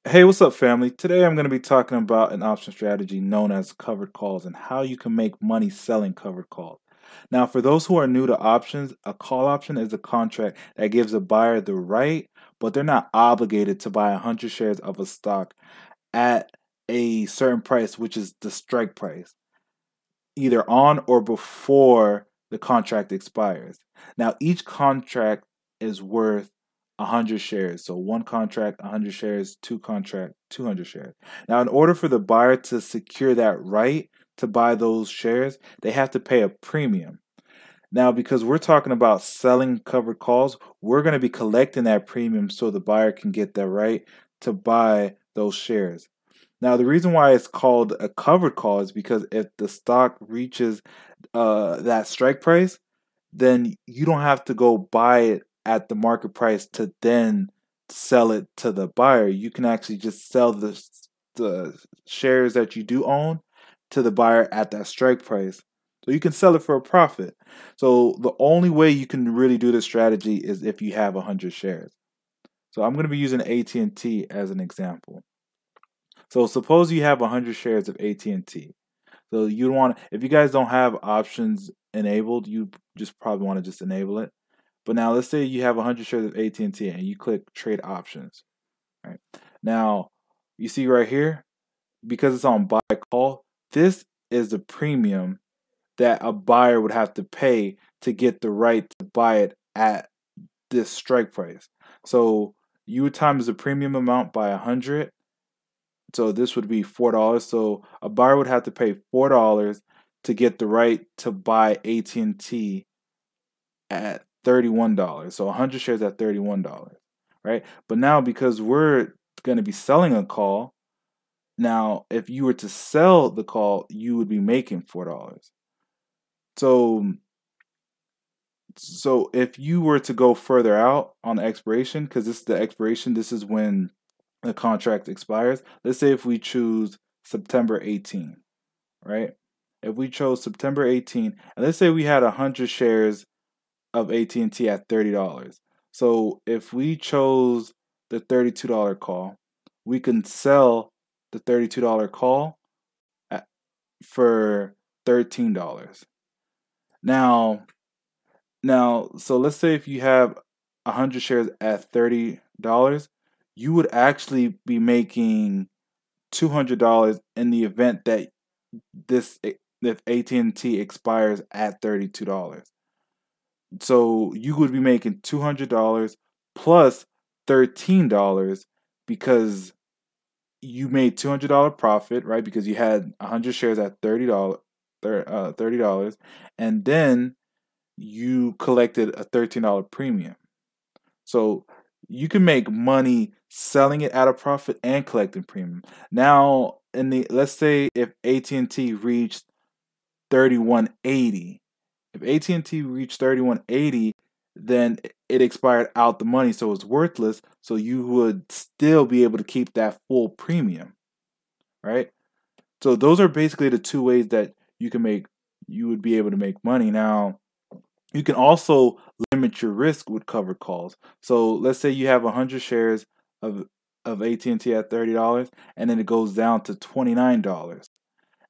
Hey, what's up, family? Today I'm going to be talking about an option strategy known as covered calls and how you can make money selling covered calls. Now, for those who are new to options, a call option is a contract that gives a buyer the right, but they're not obligated to buy 100 shares of a stock at a certain price, which is the strike price, either on or before the contract expires. Now, each contract is worth 100 shares. So one contract, 100 shares, two contract, 200 shares. Now, in order for the buyer to secure that right to buy those shares, they have to pay a premium. Now, because we're talking about selling covered calls, we're going to be collecting that premium so the buyer can get the right to buy those shares. Now, the reason why it's called a covered call is because if the stock reaches that strike price, then you don't have to go buy it at the market price to then sell it to the buyer. You can actually just sell the shares that you do own to the buyer at that strike price. So you can sell it for a profit. So the only way you can really do this strategy is if you have 100 shares. So I'm going to be using AT&T as an example. So suppose you have 100 shares of AT&T. So you want, if you guys don't have options enabled, you just probably want to just enable it. But now let's say you have 100 shares of AT&T and you click trade options. Right now, you see right here, because it's on buy call, this is the premium that a buyer would have to pay to get the right to buy it at this strike price. So you would times the premium amount by 100. So this would be $4. So a buyer would have to pay $4 to get the right to buy AT&T at $31. So 100 shares at $31, right? But now because we're going to be selling a call, now if you were to sell the call, you would be making $4. So if you were to go further out on the expiration, because this is the expiration, this is when the contract expires. Let's say if we choose September 18, right? If we chose September 18, and let's say we had 100 shares of AT&T at $30. So if we chose the $32 call, we can sell the $32 call for $13. Now, so let's say if you have 100 shares at $30, you would actually be making $200 in the event that this if AT&T expires at $32. So you would be making $200 plus $13 because you made $200 profit, right? Because you had 100 shares at $30, and then you collected a $13 premium. So you can make money selling it at a profit and collecting premium. Now, let's say if AT&T reached 3180, if AT&T reached 3180, then it expired out the money, so it's worthless. So you would still be able to keep that full premium, right? So those are basically the two ways that you would be able to make money. Now, you can also limit your risk with covered calls. So let's say you have 100 shares of AT&T at $30, and then it goes down to $29.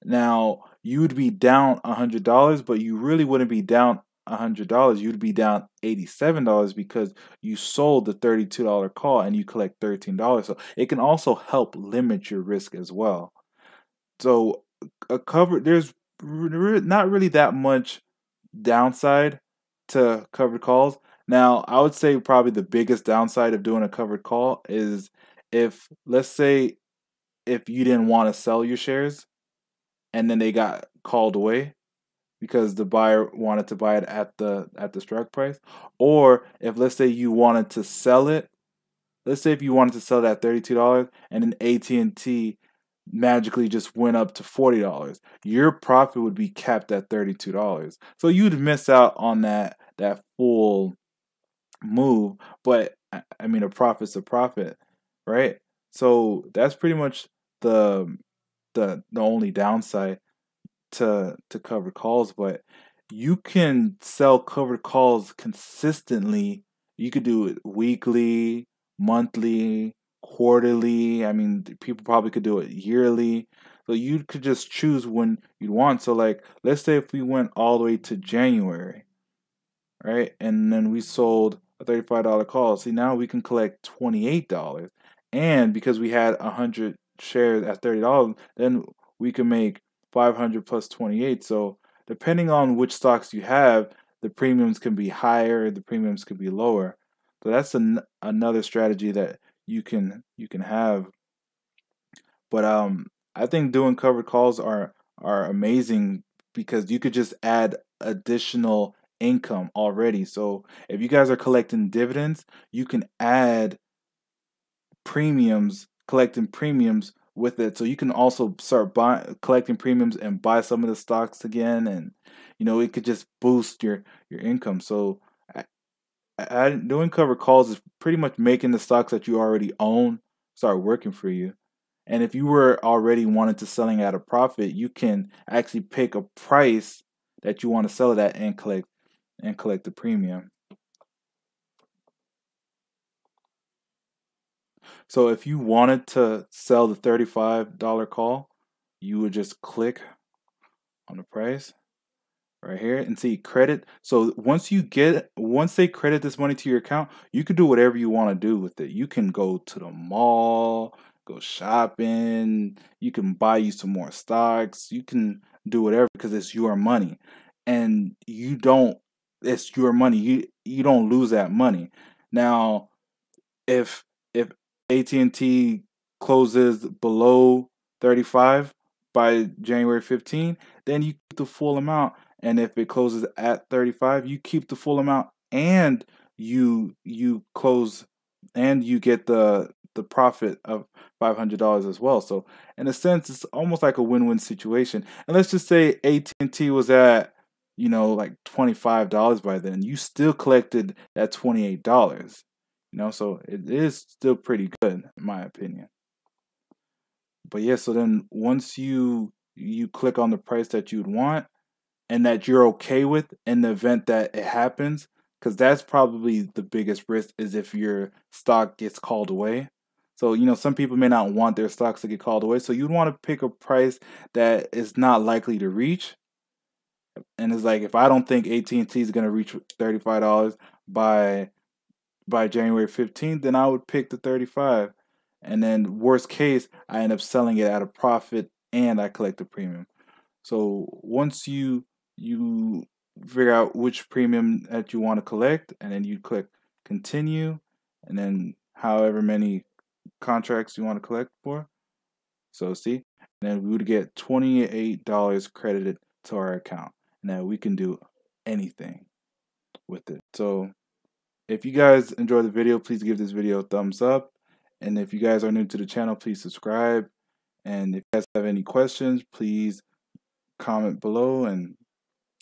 Now, you would be down $100, but you really wouldn't be down $100. You'd be down $87 because you sold the $32 call and you collect $13. So it can also help limit your risk as well. So there's not really that much downside to covered calls. Now, I would say probably the biggest downside of doing a covered call is if, let's say, if you didn't want to sell your shares and then they got called away because the buyer wanted to buy it at the strike price, or if let's say you wanted to sell it, let's say if you wanted to sell it at $32 and then AT&T magically just went up to $40, your profit would be capped at $32. So you'd miss out on that full move, but I mean a profit's a profit, right? So that's pretty much the only downside to covered calls, but you can sell covered calls consistently. You could do it weekly, monthly, quarterly. I mean, people probably could do it yearly. So you could just choose when you want. So like, let's say if we went all the way to January, right? And then we sold a $35 call. See, now we can collect $28. And because we had 100 shares at $30, then we can make 500 plus 28. So depending on which stocks you have, the premiums can be higher, the premiums could be lower. So that's another strategy that you can have. But I think doing covered calls are amazing because you could just add additional income already. So if you guys are collecting dividends, you can add premiums, collecting premiums with it. So you can also start collecting premiums and buy some of the stocks again, and it could just boost your income. So doing covered calls is pretty much making the stocks that you already own start working for you. And if you were already wanting to selling at a profit, you can actually pick a price that you want to sell it at and collect the premium. So if you wanted to sell the $35 call, you would just click on the price right here and see credit. So once they credit this money to your account, you can do whatever you want to do with it. You can go to the mall, go shopping, you can buy you some more stocks, you can do whatever because it's your money. And it's your money. You don't lose that money. Now, if AT&T closes below 35 by January 15, then you keep the full amount. And if it closes at 35, you keep the full amount and you close and you get the profit of $500 as well. So in a sense, it's almost like a win-win situation. And let's just say AT&T was at like $25 by then. You still collected that $28. So it is still pretty good in my opinion. But yeah, so then once you click on the price that you'd want and that you're okay with in the event that it happens, because that's probably the biggest risk is if your stock gets called away. So, some people may not want their stocks to get called away. So you'd want to pick a price that is not likely to reach. And it's like, if I don't think AT&T is going to reach $35 by January 15th, then I would pick the 35. And then worst case, I end up selling it at a profit and I collect the premium. So once you figure out which premium that you want to collect, and then you click continue, and then however many contracts you want to collect for. So see, and then we would get $28 credited to our account. Now we can do anything with it. So if you guys enjoyed the video, please give this video a thumbs up. And if you guys are new to the channel, please subscribe. And if you guys have any questions, please comment below. And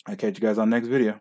I'll catch you guys on the next video.